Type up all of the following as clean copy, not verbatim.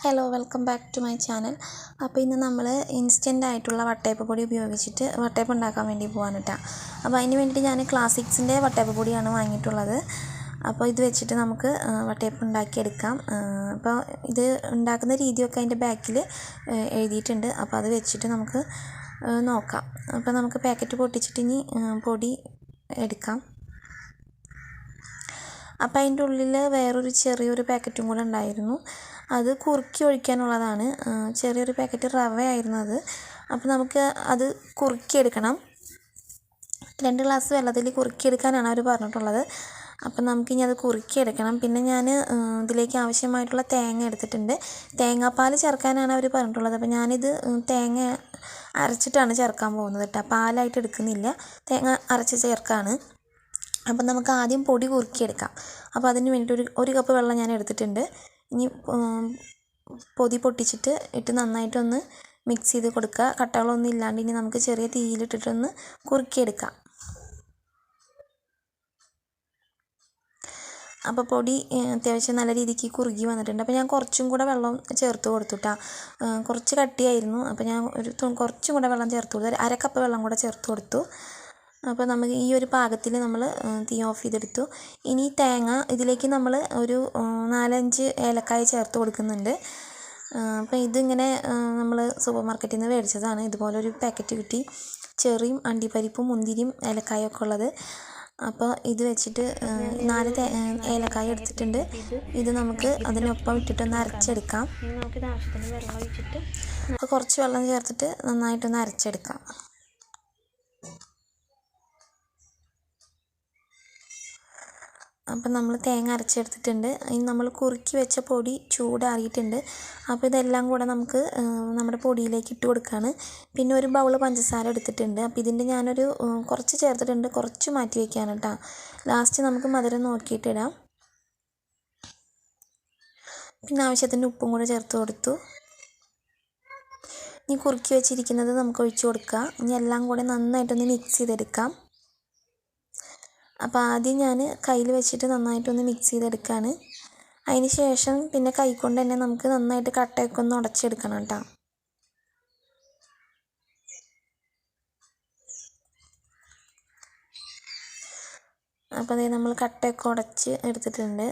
Hello welcome back to my channel. അപ്പോൾ ഇന്ന് നമ്മൾ ഇൻസ്റ്റൻ്റ് ആയിട്ടുള്ള വട്ടയപ്പ പൊടി ഉപയോഗിച്ചിട്ട് വട്ടയപ്പം ഉണ്ടാക്കാൻ വേണ്ടി പോകാൻ കേട്ടോ. അപ്പോൾ അതിന് വേണ്ടിയിട്ട് ഞാൻ ക്ലാസിക്സിൻ്റെ വട്ടയപ്പ പൊടിയാണ് വാങ്ങിയിട്ടുള്ളത്. അപ്പോൾ ഇത് വെച്ചിട്ട് നമുക്ക് വട്ടയപ്പം ഉണ്ടാക്കിയെടുക്കാം. അപ്പോൾ ഇത് ഉണ്ടാക്കുന്ന രീതിയൊക്കെ അതിൻ്റെ ബാക്കിൽ എഴുതിയിട്ടുണ്ട്. അപ്പോൾ അത് വെച്ചിട്ട് നമുക്ക് നോക്കാം. അപ്പോൾ നമുക്ക് പാക്കറ്റ് പൊട്ടിച്ചിട്ട് ഇനി പൊടി എടുക്കാം. അപ്പോൾ അതിൻ്റെ ഉള്ളിൽ വേറൊരു ചെറിയൊരു പാക്കറ്റും കൂടെ ഉണ്ടായിരുന്നു. അത് കുറുക്കി ഒഴിക്കാനുള്ളതാണ്. ചെറിയൊരു പാക്കറ്റ് റവ ആയിരുന്നു അത്. അപ്പോൾ നമുക്ക് അത് കുറുക്കിയെടുക്കണം. 2 ഗ്ലാസ് വെള്ളത്തിൽ കുറുക്കിയെടുക്കാനാണ് അവർ പറഞ്ഞിട്ടുള്ളത്. അപ്പം നമുക്കിനി അത് കുറുക്കിയെടുക്കണം. പിന്നെ ഞാൻ ഇതിലേക്ക് ആവശ്യമായിട്ടുള്ള തേങ്ങ എടുത്തിട്ടുണ്ട്. തേങ്ങാപ്പാൽ ചേർക്കാനാണ് അവർ പറഞ്ഞിട്ടുള്ളത്. അപ്പോൾ ഞാനിത് തേങ്ങ അരച്ചിട്ടാണ് ചേർക്കാൻ പോകുന്നത് കേട്ടോ. പാലായിട്ട് എടുക്കുന്നില്ല, തേങ്ങ അരച്ച് ചേർക്കാണ്. അപ്പം നമുക്ക് ആദ്യം പൊടി കുറുക്കിയെടുക്കാം. അപ്പോൾ അതിന് വേണ്ടിയിട്ട് ഒരു കപ്പ് വെള്ളം ഞാൻ എടുത്തിട്ടുണ്ട്. ഇനി പൊടി പൊട്ടിച്ചിട്ട് ഇട്ട് നന്നായിട്ടൊന്ന് മിക്സ് ചെയ്ത് കൊടുക്കുക. കട്ടകളൊന്നും ഇല്ലാണ്ട് ഇനി നമുക്ക് ചെറിയ തീയിലിട്ടിട്ടൊന്ന് കുറുക്കിയെടുക്കാം. അപ്പോൾ പൊടി അത്യാവശ്യം നല്ല രീതിക്ക് കുറുകി വന്നിട്ടുണ്ട്. അപ്പോൾ ഞാൻ കുറച്ചും കൂടെ വെള്ളം ചേർത്ത് കൊടുത്തുട്ടാ. കുറച്ച് കട്ടിയായിരുന്നു. അപ്പോൾ ഞാൻ കുറച്ചും കൂടെ വെള്ളം ചേർത്ത് കൊടുത്തു. 1/2 കപ്പ് വെള്ളം കൂടെ ചേർത്ത് കൊടുത്തു. അപ്പോൾ നമുക്ക് ഈ ഒരു പാകത്തിൽ നമ്മൾ തീ ഓഫ് ചെയ്തെടുത്തു. ഇനി തേങ്ങ ഇതിലേക്ക് നമ്മൾ ഒരു 4-5 ഏലക്കായ ചേർത്ത് കൊടുക്കുന്നുണ്ട്. അപ്പോൾ ഇതിങ്ങനെ നമ്മൾ സൂപ്പർ മാർക്കറ്റിൽ നിന്ന് മേടിച്ചതാണ്. ഇതുപോലൊരു പാക്കറ്റ് കിട്ടി. ചെറിയും അണ്ടിപ്പരിപ്പും മുന്തിരിയും ഏലക്കായൊക്കെ ഉള്ളത്. അപ്പോൾ ഇത് വെച്ചിട്ട് 4 ഏലക്കായ എടുത്തിട്ടുണ്ട്. ഇത് നമുക്ക് അതിനൊപ്പം ഇട്ടിട്ടൊന്ന് അരച്ചെടുക്കാം. നമുക്കിത് ആവശ്യത്തിന് വെള്ളം ഒഴിച്ചിട്ട് അപ്പോൾ കുറച്ച് വെള്ളം ചേർത്തിട്ട് നന്നായിട്ടൊന്ന് അരച്ചെടുക്കാം. അപ്പം നമ്മൾ തേങ്ങ അരച്ചെടുത്തിട്ടുണ്ട്. ഇനി നമ്മൾ കുറുക്കി വെച്ച പൊടി ചൂടാറിയിട്ടുണ്ട്. അപ്പോൾ ഇതെല്ലാം കൂടെ നമുക്ക് നമ്മുടെ പൊടിയിലേക്ക് ഇട്ട് കൊടുക്കുകയാണ്. പിന്നെ ഒരു ബൗൾ പഞ്ചസാര എടുത്തിട്ടുണ്ട്. അപ്പോൾ ഇതിൻ്റെ ഞാനൊരു കുറച്ച് ചേർത്തിട്ടുണ്ട്, കുറച്ച് മാറ്റി വയ്ക്കാണ് കേട്ടോ. ലാസ്റ്റ് നമുക്ക് മധുരം നോക്കിയിട്ടിടാം. പിന്നെ ആവശ്യത്തിന് ഉപ്പും കൂടെ ചേർത്ത് കൊടുത്തു. ഇനി കുറുക്കി വെച്ചിരിക്കുന്നത് നമുക്ക് ഒഴിച്ചു കൊടുക്കുക. ഇനി എല്ലാം കൂടെ നന്നായിട്ടൊന്ന് മിക്സ് ചെയ്തെടുക്കാം. അപ്പോൾ ആദ്യം ഞാൻ കയ്യിൽ വെച്ചിട്ട് നന്നായിട്ടൊന്ന് മിക്സ് ചെയ്തെടുക്കുകയാണ്. അതിന് ശേഷം പിന്നെ കൈകൊണ്ട് തന്നെ നമുക്ക് നന്നായിട്ട് കട്ടയൊക്കെ ഒന്ന് ഉടച്ചെടുക്കണം കേട്ടോ. അപ്പോൾ അതേ നമ്മൾ കട്ടയൊക്കെ ഉടച്ച് എടുത്തിട്ടുണ്ട്.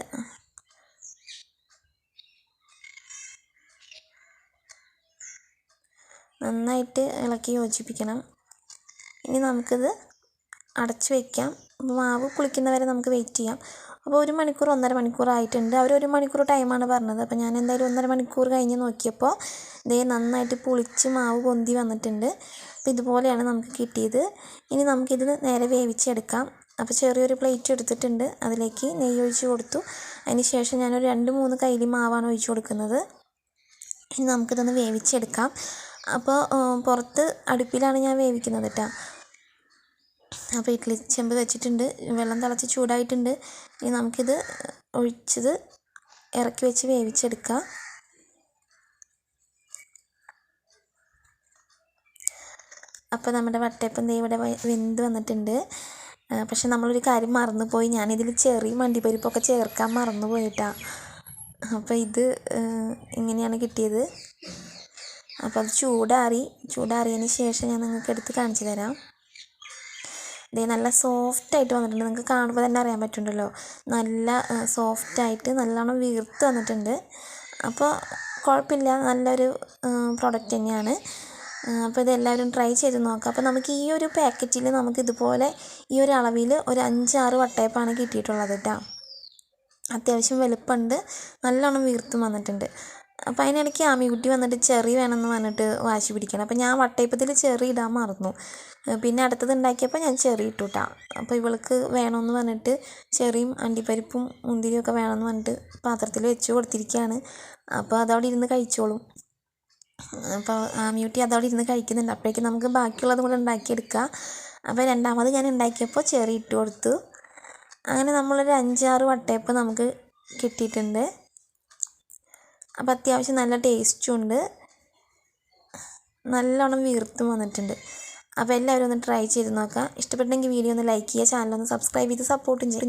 നന്നായിട്ട് ഇളക്കി യോജിപ്പിക്കണം. ഇനി നമുക്കിത് അടച്ച് വയ്ക്കാം. മാവ് പുളിക്കുന്നവരെ നമുക്ക് വെയിറ്റ് ചെയ്യാം. അപ്പോൾ 1 മണിക്കൂർ 1.5 മണിക്കൂർ ആയിട്ടുണ്ട്. അവർ 1 മണിക്കൂർ ടൈമാണ് പറഞ്ഞത്. അപ്പോൾ ഞാൻ എന്തായാലും 1.5 മണിക്കൂർ കഴിഞ്ഞ് നോക്കിയപ്പോൾ ഇതേ നന്നായിട്ട് പുളിച്ച് മാവ് പൊന്തി വന്നിട്ടുണ്ട്. അപ്പോൾ ഇതുപോലെയാണ് നമുക്ക് കിട്ടിയത്. ഇനി നമുക്കിത് നേരെ വേവിച്ചെടുക്കാം. അപ്പോൾ ചെറിയൊരു പ്ലേറ്റ് എടുത്തിട്ടുണ്ട്. അതിലേക്ക് നെയ്യ് ഒഴിച്ച് കൊടുത്തു. അതിന് ശേഷം ഞാനൊരു 2-3 കൈലി മാവാണ് ഒഴിച്ച് കൊടുക്കുന്നത്. ഇനി നമുക്കിതൊന്ന് വേവിച്ചെടുക്കാം. അപ്പോൾ പുറത്ത് അടുപ്പിലാണ് ഞാൻ വേവിക്കുന്നത് കേട്ടോ. അപ്പോൾ ഇഡ്ഡലി ചെമ്പ് വെച്ചിട്ടുണ്ട്. വെള്ളം തിളച്ച് ചൂടായിട്ടുണ്ട്. ഇനി നമുക്കിത് ഒഴിച്ചത് ഇറക്കി വെച്ച് വേവിച്ചെടുക്കാം. അപ്പോൾ നമ്മുടെ വട്ടയപ്പം ഇവിടെ വെന്ത് വന്നിട്ടുണ്ട്. പക്ഷെ നമ്മളൊരു കാര്യം മറന്നുപോയി. ഞാനിതിൽ ചെറിയ അണ്ടിപ്പരിപ്പൊക്കെ ചേർക്കാൻ മറന്നുപോയിട്ടാണ്. അപ്പോൾ ഇത് ഇങ്ങനെയാണ് കിട്ടിയത്. അപ്പോൾ അത് ചൂടാറിയതിന് ശേഷം ഞാൻ നിങ്ങൾക്ക് എടുത്ത് കാണിച്ചു തരാം. ഇതേ നല്ല സോഫ്റ്റായിട്ട് വന്നിട്ടുണ്ട്. നിങ്ങൾക്ക് കാണുമ്പോൾ തന്നെ അറിയാൻ പറ്റുന്നുണ്ടല്ലോ. നല്ല സോഫ്റ്റായിട്ട് നല്ലോണം വീർത്ത് വന്നിട്ടുണ്ട്. അപ്പോൾ കുഴപ്പമില്ല, നല്ലൊരു പ്രോഡക്റ്റ് തന്നെയാണ്. അപ്പോൾ ഇതെല്ലാവരും ട്രൈ ചെയ്ത് നോക്കാം. അപ്പോൾ നമുക്ക് ഈ ഒരു പാക്കറ്റിൽ നമുക്ക് ഇതുപോലെ ഈ ഒരു അളവിൽ ഒരു 5-6 വട്ടയപ്പാണ് കിട്ടിയിട്ടുള്ളത് കേട്ടോ. അത്യാവശ്യം വലുപ്പമുണ്ട്, നല്ലോണം വീർത്തും വന്നിട്ടുണ്ട്. അപ്പോൾ അതിനിടയ്ക്ക് ആമിക്കുട്ടി വന്നിട്ട് ചെറി വേണമെന്ന് പറഞ്ഞിട്ട് വാശി പിടിക്കണം. അപ്പോൾ ഞാൻ വട്ടയപ്പത്തിൽ ചെറി ഇടാൻ മറന്നു. പിന്നെ അടുത്തത് ഉണ്ടാക്കിയപ്പോൾ ഞാൻ ചെറി ഇട്ടു കേട്ടോ. അപ്പോൾ ഇവൾക്ക് വേണമെന്ന് പറഞ്ഞിട്ട് ചെറിയും അണ്ടിപ്പരിപ്പും മുന്തിരിയും ഒക്കെ വേണമെന്ന് പറഞ്ഞിട്ട് പാത്രത്തിൽ വെച്ച് കൊടുത്തിരിക്കുകയാണ്. അപ്പോൾ അതവിടെ ഇരുന്ന് കഴിച്ചോളും. അപ്പോൾ ആമിക്കുട്ടി അതവിടെ ഇരുന്ന് കഴിക്കുന്നുണ്ട്. അപ്പോഴേക്കും നമുക്ക് ബാക്കിയുള്ളത് കൂടെ ഉണ്ടാക്കിയെടുക്കാം. അപ്പോൾ രണ്ടാമത് ഞാൻ ഉണ്ടാക്കിയപ്പോൾ ചെറി ഇട്ട് കൊടുത്തു. അങ്ങനെ നമ്മളൊരു 5-6 വട്ടയപ്പം നമുക്ക് കിട്ടിയിട്ടുണ്ട്. അപ്പോൾ അത്യാവശ്യം നല്ല ടേസ്റ്റും ഉണ്ട്, നല്ലോണം വീർത്തും വന്നിട്ടുണ്ട്. അപ്പോൾ എല്ലാവരും ഒന്ന് ട്രൈ ചെയ്ത് നോക്കാം. ഇഷ്ടപ്പെട്ടെങ്കിൽ വീഡിയോ ഒന്ന് ലൈക്ക് ചെയ്യുക, ചാനലൊന്ന് സബ്സ്ക്രൈബ് ചെയ്ത് സപ്പോർട്ടും ചെയ്യും.